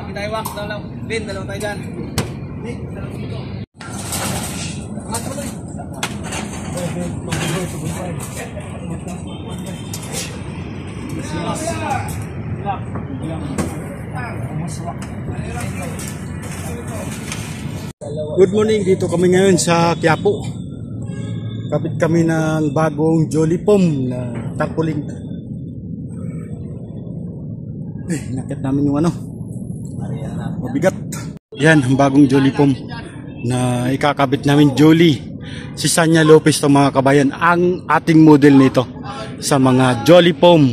Ginaywak, dalaw. Bin, dalaw tayo dyan. Nick, dalaw dito. Angat mo tayo. Good morning, dito kami ngayon sa Quiapo. Kapit kami ng bagong Jolly Pom na tarpaulin. Nakit namin yung ano, mabigat. Yan, ang bagong Jolly Pom na ikakabit namin. Jolly, si Sanya Lopez to mga kabayan, ang ating model nito sa mga Jolly Pom.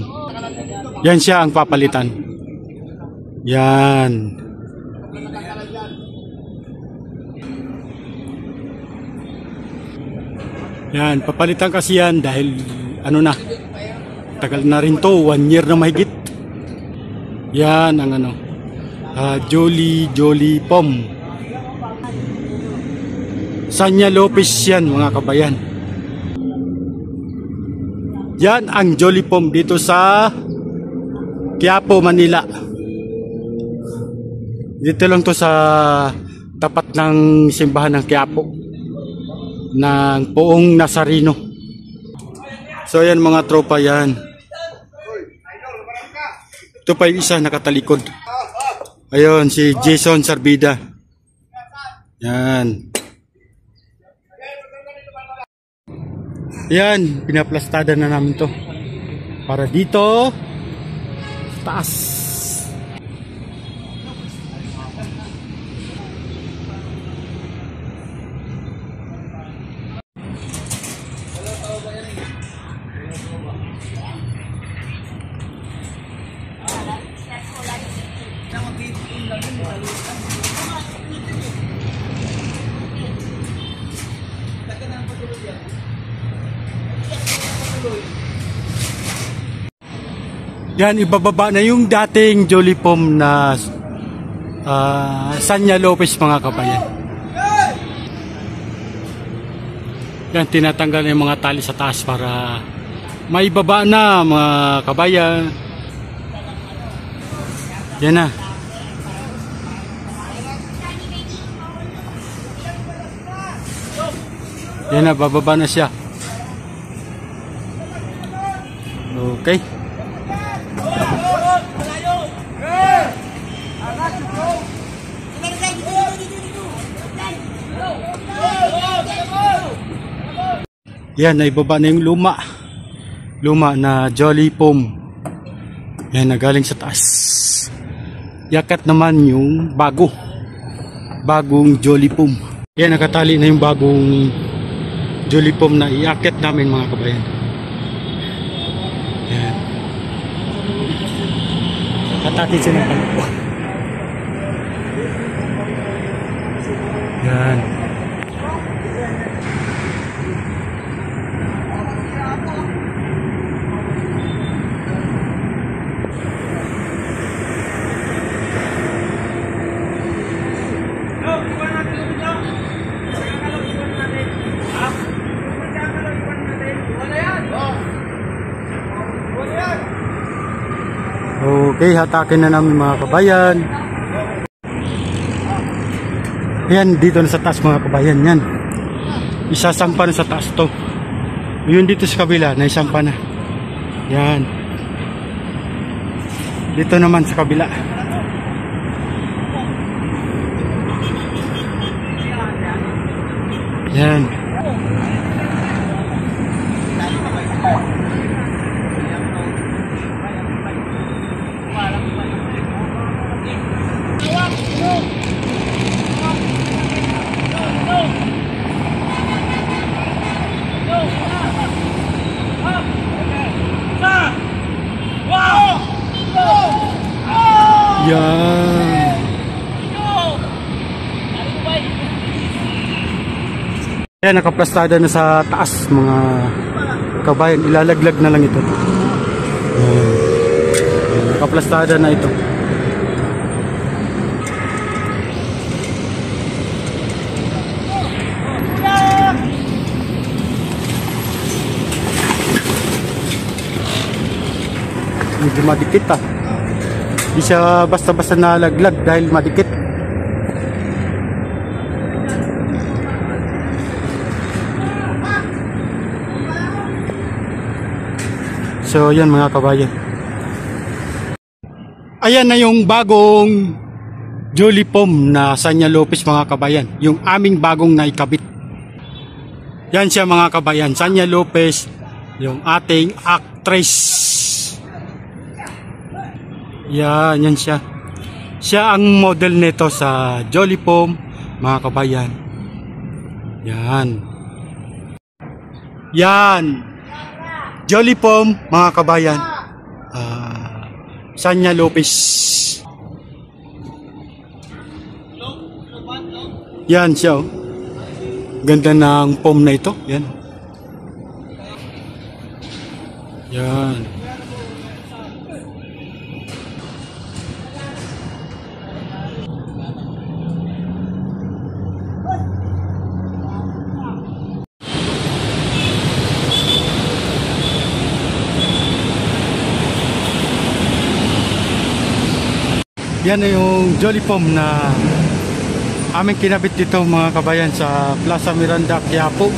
Yan siya ang papalitan. Yan. Yan, papalitan kasi yan dahil ano na, tagal na rin to, 1 year na mahigit. Yan ang ano, Jolly Pom. Sanya Lopez yan mga kabayan. Yan ang Jolly Pom dito sa Quiapo, Manila. Dito lang to sa tapat ng simbahan ng Quiapo ng Poong Nazareno. So yan mga tropa yan. Ito pa yung isa nakatalikod. Ayun si Jason Sarbida. Yan. Yan, pinaplastada na namin to. Para dito taas. Yan, ibababa na yung dating Jolly Pom na Sanya Lopez mga kabayan. Yan, tinatanggal na yung mga tali sa taas para maibaba na mga kabayan. Yan na. Yan na, bababa na siya. Okay. Yan, naibaba na yung luma na Jolly Pom. Yan, nagaling sa taas. Yakat naman yung bagong Jolly Pom. Yan, nakatali na yung bagong Jolly Pom na iakit namin mga kabayan. Yan. Katati siya ng pangko. Yan. Okay, hatakin na namin mga kabayan. Yan, dito na sa taas mga kabayan. Yan, isasampa na sa taas to. Yun dito sa kabila, naisampa na. Yan, dito naman sa kabila. Yan. Yan. Yan, nakaplastada na sa taas mga kabayan. Ilalaglag na lang ito. Yan, nakaplastada na ito. Medyo madikit ah. Di siya basta-basta nalaglag dahil madikit. So yan mga kabayan. Ayan na yung bagong Jolie Pom na Sanya Lopez mga kabayan. Yung aming bagong naikabit. Yan siya mga kabayan. Sanya Lopez, yung ating actress. Yan siya. Siya ang model nito sa Jolie Pom mga kabayan. Yan. Jolie Pom mga kabayan. Sanya Lopez. Yan siya. Oh. Ganda ng pom na ito. Yan. Yan na yung Jolie Pom na aming kinabit dito mga kabayan sa Plaza Miranda, Quiapo.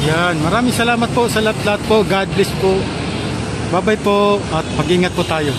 Yan, maraming salamat po sa lahat po. God bless po. Bye bye po at mag-ingat po tayo.